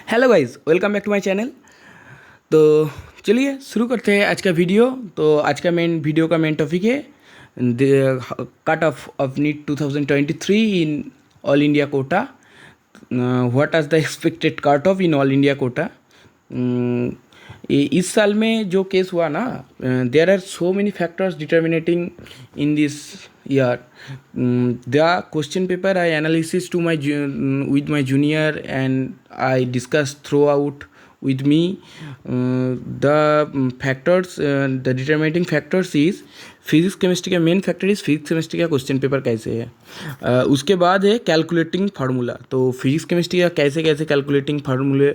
Hello guys, welcome back to my channel. तो चलिए शुरू करते हैं आज का वीडियो। तो आज का वीडियो का मेन टॉपिक है the cut off NEET 2023 in all India quota. What are the expected cut off in all India quota. इस साल में जो केस हुआ ना, there are so many factors determining in this year. The question paper I analysis to my with my junior and I discussed throughout with me the factors, the determining factors is physics chemistry का main factor is physics chemistry का question paper कैसे है। उसके बाद है calculating formula. तो फिजिक्स chemistry का कैसे कैसे कैलकुलेटिंग फार्मूले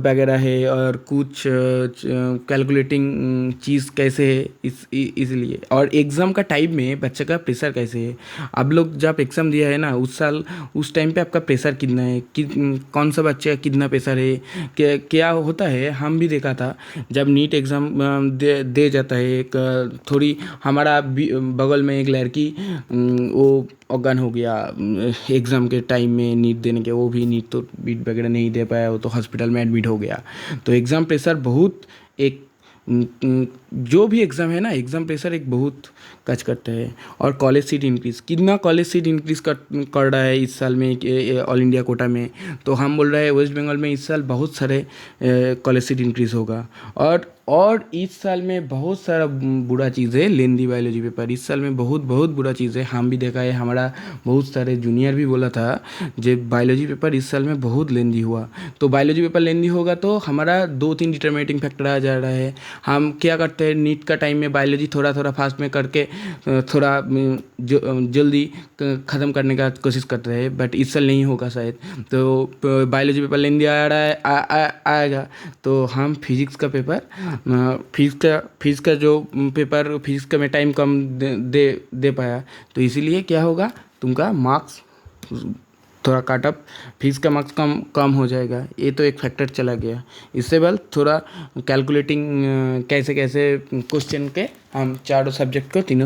वगैरह है और कुछ कैलकुलेटिंग चीज़ कैसे है इसलिए। और एग्ज़ाम का टाइम में बच्चे का प्रेशर कैसे है। आप लोग जब एग्ज़ाम दिया है ना उस साल, उस टाइम पे आपका प्रेशर कितना है, कौन सा बच्चे का कितना प्रेशर है, क्या होता है। हम भी देखा था जब नीट एग्ज़ाम दे जाता है। एक थोड़ी हमारा बगल में एक लड़की वो अज्ञान हो गया एग्ज़ाम के टाइम में नीट देने के। वो भी नीट तो बीट वगैरह नहीं दे पाया, वो तो हॉस्पिटल में एडमिट हो गया। तो एग्ज़ाम प्रेशर बहुत एक जो भी एग्ज़ाम है ना, एग्ज़ाम प्रेशर एक बहुत कच करता है। और कॉलेज सीट इंक्रीज़, कितना कॉलेज सीट इंक्रीज़ कर रहा है इस साल में ऑल इंडिया कोटा में। तो हम बोल रहे हैं वेस्ट बंगाल में इस साल बहुत सारे कॉलेज सीट इंक्रीज़ होगा। और इस साल में बहुत सारा बुरा चीज़ है लेंदी बायोलॉजी पेपर। इस साल में बहुत बहुत बुरा चीज़ है। हम भी देखा है, हमारा बहुत सारे जूनियर भी बोला था जो बायोलॉजी पेपर इस साल में बहुत लेंदी हुआ। तो बायोलॉजी पेपर लेंदी होगा तो हमारा 2-3 डिटर्मिनेटिंग फैक्टर आ जा रहा है। हम क्या करते हैं, नीट का टाइम में बायोलॉजी थोड़ा थोड़ा फास्ट में करके थोड़ा जल्दी ख़त्म करने का कोशिश करते हैं, बट इस साल नहीं होगा शायद। तो बायोलॉजी पेपर लेंदी आ रहा है आएगा। तो हम फिजिक्स का पेपर, फिजिक्स का जो पेपर, फिजिक्स का मैं टाइम कम दे पाया। तो इसीलिए क्या होगा, तुमका मार्क्स थोड़ा काट अप, फिजिक्स का मार्क्स कम हो जाएगा। ये तो एक फैक्टर चला गया। इससे बल थोड़ा कैलकुलेटिंग कैसे कैसे क्वेश्चन के हम तीनों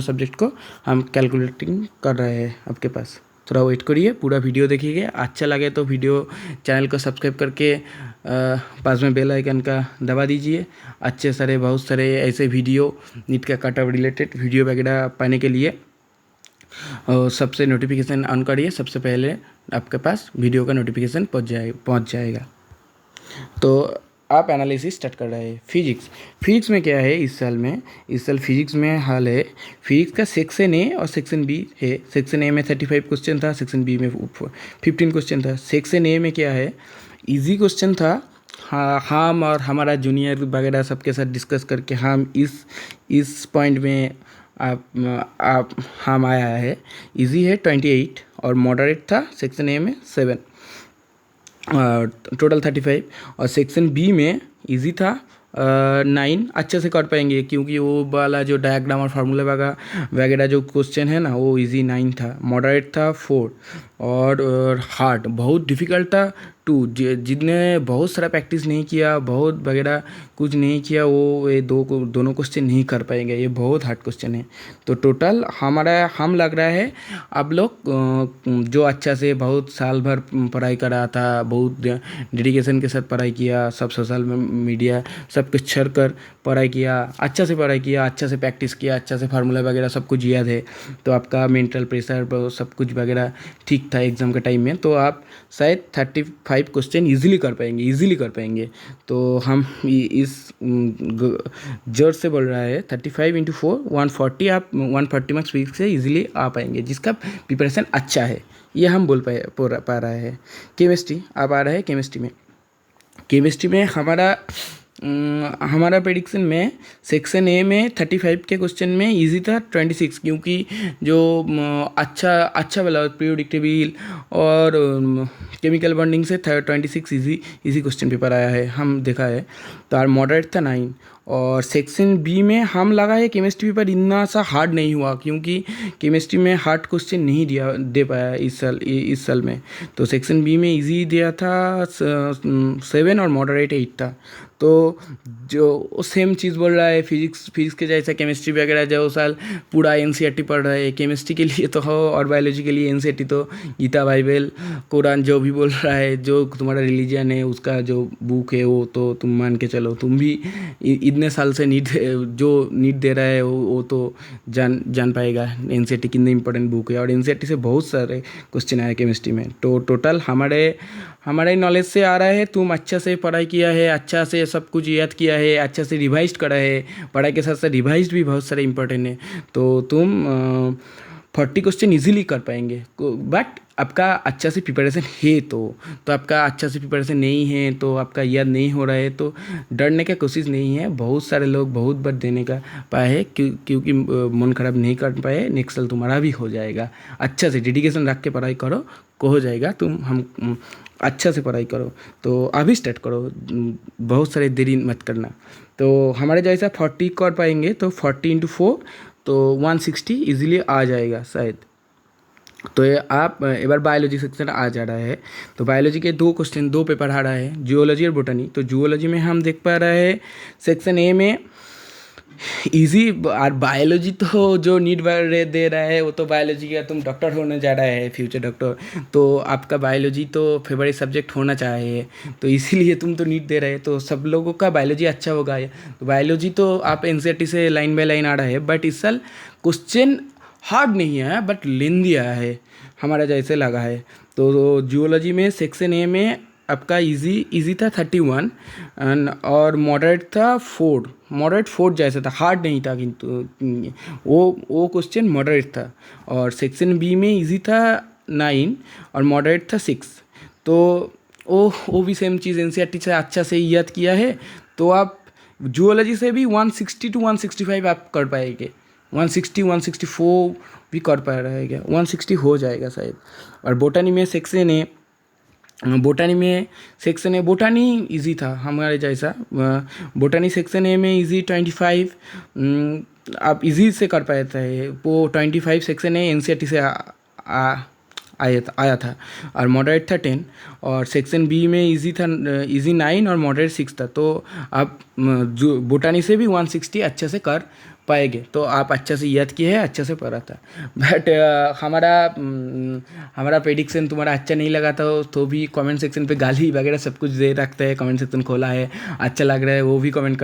सब्जेक्ट को हम कैलकुलेटिंग कर रहे हैं आपके पास। थोड़ा वेट करिए, पूरा वीडियो देखिएगा। अच्छा लगे तो वीडियो चैनल को सब्सक्राइब करके पास में बेल आइकन का दबा दीजिए। बहुत सारे ऐसे वीडियो नीट का कट ऑफ रिलेटेड वीडियो वगैरह पाने के लिए और सबसे नोटिफिकेशन ऑन करिए। सबसे पहले आपके पास वीडियो का नोटिफिकेशन पहुंच जाएगा। तो आप एनालिसिस स्टार्ट कर रहे हैं। फिजिक्स में क्या है इस साल फिजिक्स में हाल है। फिजिक्स का सेक्शन ए और सेक्शन बी है। सेक्शन ए में 35 क्वेश्चन था, सेक्शन बी में 15 क्वेश्चन था। सेक्शन ए में क्या है, इजी क्वेश्चन था। हाँ, हम और हमारा जूनियर वगैरह सबके साथ डिस्कस करके हम इस पॉइंट में आप हम आया है। इजी है 28 और मॉडरेट था सेक्शन ए में 7, टोटल 35। और सेक्शन बी में इजी था 9। अच्छे से कर पाएंगे क्योंकि वो वाला जो डायग्राम और फार्मूला वगैरह जो क्वेश्चन है ना, वो इजी 9 था। मॉडरेट था 4 और हार्ड बहुत डिफ़िकल्ट था 2। जितने बहुत सारा प्रैक्टिस नहीं किया, बहुत वगैरह कुछ नहीं किया, वो ये दोनों क्वेश्चन नहीं कर पाएंगे। ये बहुत हार्ड क्वेश्चन है। तो टोटल हम लग रहा है आप लोग जो अच्छा से बहुत साल भर पढ़ाई करा था, बहुत डेडिकेशन के साथ पढ़ाई किया, सब सोशल मीडिया सब कुछ छोड़ कर पढ़ाई किया, अच्छा से प्रैक्टिस किया, अच्छा से फार्मूला वगैरह सब कुछ याद है। तो आपका मेंटल प्रेशर सब कुछ वगैरह ठीक था एग्ज़ाम के टाइम में। तो आप शायद 35 क्वेश्चन ईजिली कर पाएंगे। तो हम इस जोर से बोल रहा है 35 × 4 140। आप 140 मार्क्स फिजिक्स से ईजिली आ पाएंगे जिसका प्रिपरेशन अच्छा है, ये हम बोल पा रहा है। केमिस्ट्री आप आ रहा है। केमिस्ट्री में हमारा प्रेडिक्शन में सेक्शन ए में 35 के क्वेश्चन में इजी था 26, क्योंकि जो अच्छा वाला पीरियोडिक टेबल और केमिकल बॉन्डिंग से 26 इजी क्वेश्चन पेपर आया है, हम देखा है। तो और मॉडरेट था 9 और सेक्शन बी में हम लगा है केमिस्ट्री पेपर इतना सा हार्ड नहीं हुआ, क्योंकि केमिस्ट्री में हार्ड क्वेश्चन नहीं दे पाया इस साल में। तो सेक्शन बी में इजी दिया था 7 और मॉडरेट 8 था। तो जो सेम चीज़ बोल रहा है फिजिक्स के जैसा केमिस्ट्री वगैरह जो साल पूरा एनसीईआरटी पढ़ रहा है केमिस्ट्री के लिए तो हो, और बायोलॉजी के लिए एनसीईआरटी तो गीता बाइबल कुरान जो भी बोल रहा है, जो तुम्हारा रिलीजन है उसका जो बुक है वो तो तुम मान के चलो। तुम भी इतने साल से नीट दे रहा है वो तो जान पाएगा एनसीईआरटी कितनी इंपॉर्टेंट बुक है। और एनसीईआरटी से बहुत सारे क्वेश्चन आए केमिस्ट्री में। तो टोटल हमारे नॉलेज से आ रहा है, तुम अच्छा से पढ़ाई किया है, अच्छा से सब कुछ याद किया है, अच्छा से रिवाइज करा है। पढ़ाई के साथ साथ रिवाइज भी बहुत सारे इंपॉर्टेंट है। तो तुम 40 क्वेश्चन इजीली कर पाएंगे। बट आपका अच्छा से प्रिपरेशन है तो आपका अच्छा से प्रिपरेशन नहीं है तो आपका याद नहीं हो रहा है तो डरने का कोशिश नहीं है। बहुत सारे लोग बहुत बार देने का पाए है, क्योंकि मन खराब नहीं कर पाए। नेक्स्ट साल तुम्हारा भी हो जाएगा। अच्छा से डेडिकेशन रख के पढ़ाई करो, को हो जाएगा। हम अच्छा से पढ़ाई करो तो अभी स्टार्ट करो, बहुत सारे देरी मत करना। तो हमारे जैसा 40 कर पाएंगे तो 40 × 4 तो 160 इजीली आ जाएगा शायद। तो ये आप एक बार बायोलॉजी सेक्शन आ जा रहा है। तो बायोलॉजी के 2 पेपर आ रहा है, जियोलॉजी और बोटनी। तो जियोलॉजी में हम देख पा रहे हैं सेक्शन ए में इजी। और बायोलॉजी तो जो नीट दे रहा है वो तो बायोलॉजी का तुम डॉक्टर होने जा रहा है, फ्यूचर डॉक्टर। तो आपका बायोलॉजी तो फेवरेट सब्जेक्ट होना चाहिए, तो इसीलिए तुम तो नीट दे रहे हैं। तो सब लोगों का बायोलॉजी अच्छा होगा। तो बायोलॉजी तो आप एनसीईआरटी से लाइन बाय लाइन आ रहा है, बट इस साल क्वेश्चन हार्ड नहीं आया बट लेंदी आया है, हमारा जैसे लगा है। तो जियोलॉजी में सेक्शन ए में आपका इजी था 31 और मॉडरेट था 4। मॉडरेट 4 जैसा था, हार्ड नहीं था, किंतु वो क्वेश्चन मॉडरेट था। और सेक्शन बी में इजी था 9 और मॉडरेट था 6। तो वो भी सेम चीज़ एनसीईआरटी से अच्छा से याद किया है। तो आप जूलॉजी से भी 160 to 165 आप कर पाएंगे। 160 164 भी कर पा रहेगा, 160 हो जाएगा शायद। और बोटानी में सेक्शन है, बोटानी इजी था हमारे जैसा। बोटानी सेक्शन ए में इजी 25 आप इजी से कर पाए थे। वो 25 सेक्शन ए एनसीईआरटी से आया था और मॉडरेट था 10। और सेक्शन बी में इजी 9 और मॉडरेट 6 था। तो आप जो बोटानी से भी 160 अच्छे से कर पाएंगे। तो आप अच्छा से याद किए हैं, अच्छा से पढ़ा था। बट हमारा प्रेडिक्शन तुम्हारा अच्छा नहीं लगा था तो भी कमेंट सेक्शन पे गाली वगैरह सब कुछ दे रखते हैं। कमेंट सेक्शन खोला है, अच्छा लग रहा है वो भी कमेंट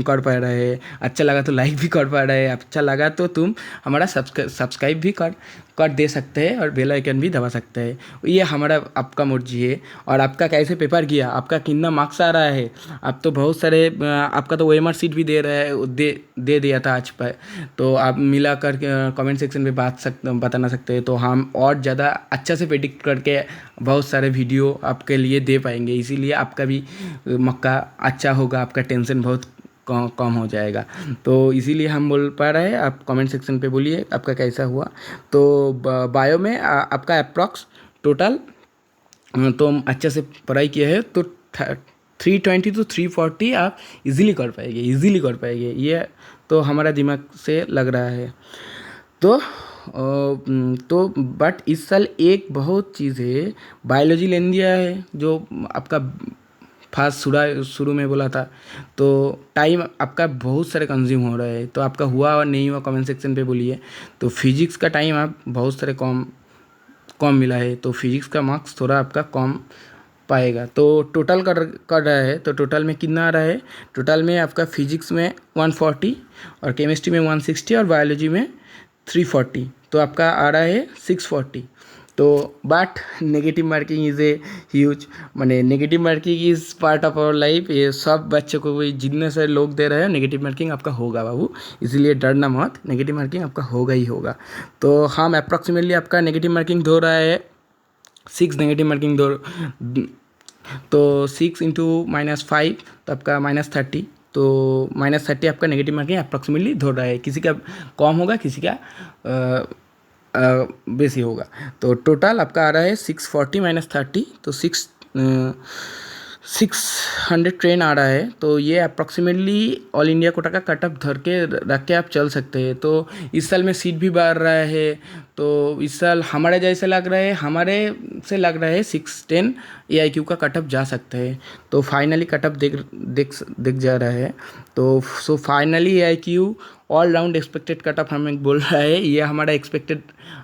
कर पा रहे हैं, अच्छा लगा तो लाइक भी कर पा रहे हैं, अच्छा लगा तो तुम हमारा सब्सक्राइब भी कर दे सकते हैं और बेल आइकन भी दबा सकते हैं। ये हमारा आपका मर्जी है। और आपका कैसे पेपर गया, आपका कितना मार्क्स आ रहा है। आप तो बहुत सारे आपका तो OMR सीट भी दे रहा है, दे दिया था आज पर। तो आप मिला कर कमेंट सेक्शन में बताना सकते हैं। तो हम और ज़्यादा अच्छा से प्रेडिक्ट करके बहुत सारे वीडियो आपके लिए दे पाएंगे। इसीलिए आपका भी मक्का अच्छा होगा, आपका टेंशन बहुत कम हो जाएगा। तो इसीलिए हम बोल पा रहे हैं। आप कमेंट सेक्शन पे बोलिए आपका कैसा हुआ। तो बायो में आपका अप्रॉक्स टोटल तो हम अच्छे से पढ़ाई किया है तो 320 to 340 आप इजीली कर पाएंगे। ये तो हमारा दिमाग से लग रहा है। तो बट इस साल एक बहुत चीज़ है, बायोलॉजी लेने दिया है जो आपका फास्ट शुरू में बोला था। तो टाइम आपका बहुत सारे कंज्यूम हो रहा है। तो आपका हुआ और नहीं हुआ कमेंट सेक्शन पे बोलिए। तो फिजिक्स का टाइम आप बहुत सारे कम मिला है, तो फिजिक्स का मार्क्स थोड़ा आपका कम पाएगा। तो टोटल कर रहा है तो टोटल में कितना आ रहा है। टोटल में आपका फिजिक्स में 140 और केमिस्ट्री में 160 और बायोलॉजी में 340। तो आपका आ रहा है 640। तो but negative marking is a huge, माने negative marking is part of our life. ये सब बच्चों को जितने सारे लोग दे रहे हैं नेगेटिव मार्किंग आपका होगा बाबू, इसीलिए डरना मत, नेगेटिव मार्किंग आपका होगा ही होगा। तो हम अप्रॉक्सीमेटली आपका नेगेटिव मार्किंग दो रहा है 6 नेगेटिव मार्किंग दो। तो 6 × -5 तो आपका -30। तो -30 आपका नेगेटिव मार्किंग अप्रॉक्सीमेटली धो रहा है। किसी का कम होगा, किसी का बेसी होगा। तो टोटल आपका आ रहा है 640 - 30 तो 600 ट्रेन आ रहा है, तो ये अप्रॉक्सीमेटली ऑल इंडिया कोटा का कट ऑफ धर के रख के आप चल सकते हैं। तो इस साल में सीट भी बढ़ रहा है, तो इस साल हमारे जैसे लग रहा है, हमारे से लग रहा है 610 AIQ का कट ऑफ जा सकता है। तो फाइनली कट ऑफ दिख जा रहा है। तो so finally AIQ all round expected cut of हमें बोल रहा है, ये हमारा एक्सपेक्टेड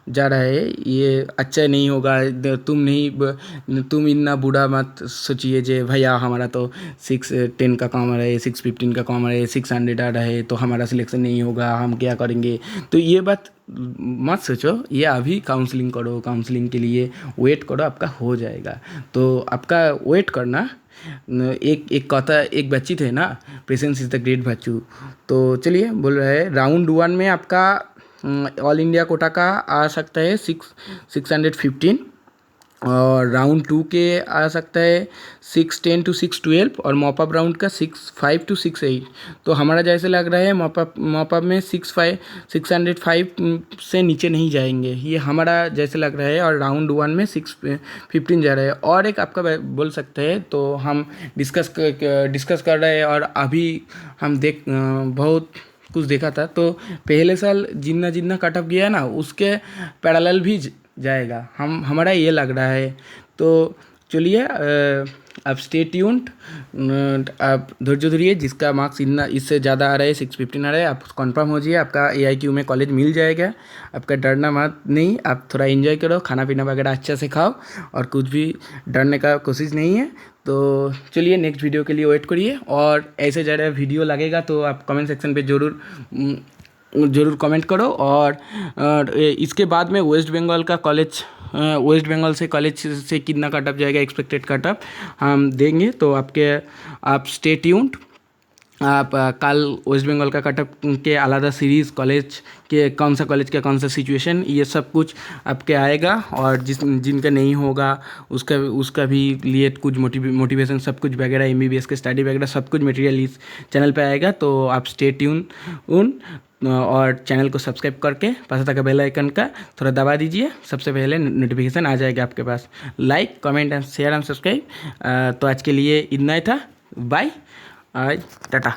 जा रहा है, ये अच्छा नहीं होगा। तुम इतना बुरा मत सोचिए जे भैया हमारा तो 610 का काम आ रहा है, 615 का काम आ रहा है, 600 आ रहा है, तो हमारा सिलेक्शन नहीं होगा, हम क्या करेंगे। तो ये बात मत सोचो, ये अभी काउंसलिंग करो, काउंसलिंग के लिए वेट करो, आपका हो जाएगा। तो आपका वेट करना। एक बच्ची थे ना, पेशेंस इज़ द ग्रेट बच्चू। तो चलिए बोल रहे हैं राउंड 1 में आपका ऑल इंडिया कोटा का आ सकता है 615, और राउंड 2 के आ सकता है 610 to 612, और मॉपअप राउंड का 65 to 68। तो हमारा जैसे लग रहा है मॉपअप में 605 से नीचे नहीं जाएंगे, ये हमारा जैसे लग रहा है। और राउंड 1 में 615 जा रहा है। और एक आपका बोल सकते हैं, तो हम डिस्कस कर रहे हैं, और अभी हम बहुत कुछ देखा था। तो पहले साल जितना कट ऑफ गया ना, उसके पैरेलल भी जाएगा, हमारा ये लग रहा है। तो चलिए आप स्टे ट्यून्ड, आप धैर्य धरिए। जिसका मार्क्स इससे ज़्यादा आ रहा है, 615 आ रहा है, आप कंफर्म हो जाइए, आपका AIQ में कॉलेज मिल जाएगा। आपका डरना मत नहीं, आप थोड़ा एंजॉय करो, खाना पीना वगैरह अच्छा से खाओ, और कुछ भी डरने का कोशिश नहीं है। तो चलिए नेक्स्ट वीडियो के लिए वेट करिए, और ऐसे ज़्यादा वीडियो लगेगा तो आप कमेंट सेक्शन पे ज़रूर कमेंट करो। और इसके बाद में वेस्ट बंगाल से कॉलेज से कितना कट ऑफ जाएगा, एक्सपेक्टेड कट ऑफ हम देंगे। तो आप स्टे ट्यून्ड। आप कल वेस्ट बंगाल का कट ऑफ के आलादा सीरीज़, कॉलेज के कौन सा सिचुएशन, ये सब कुछ आपके आएगा। और जिनका नहीं होगा उसका भी लिए कुछ मोटिवेशन सब कुछ वगैरह, MBBS के स्टडी वगैरह सब कुछ मटेरियल इस चैनल पे आएगा। तो आप स्टे ट्यून और चैनल को सब्सक्राइब करके पास का बेल आइकन का थोड़ा दबा दीजिए, सबसे पहले नोटिफिकेशन आ जाएगा आपके पास। Like, comment and share and subscribe. तो आज के लिए इतना ही था। बाय, टाटा।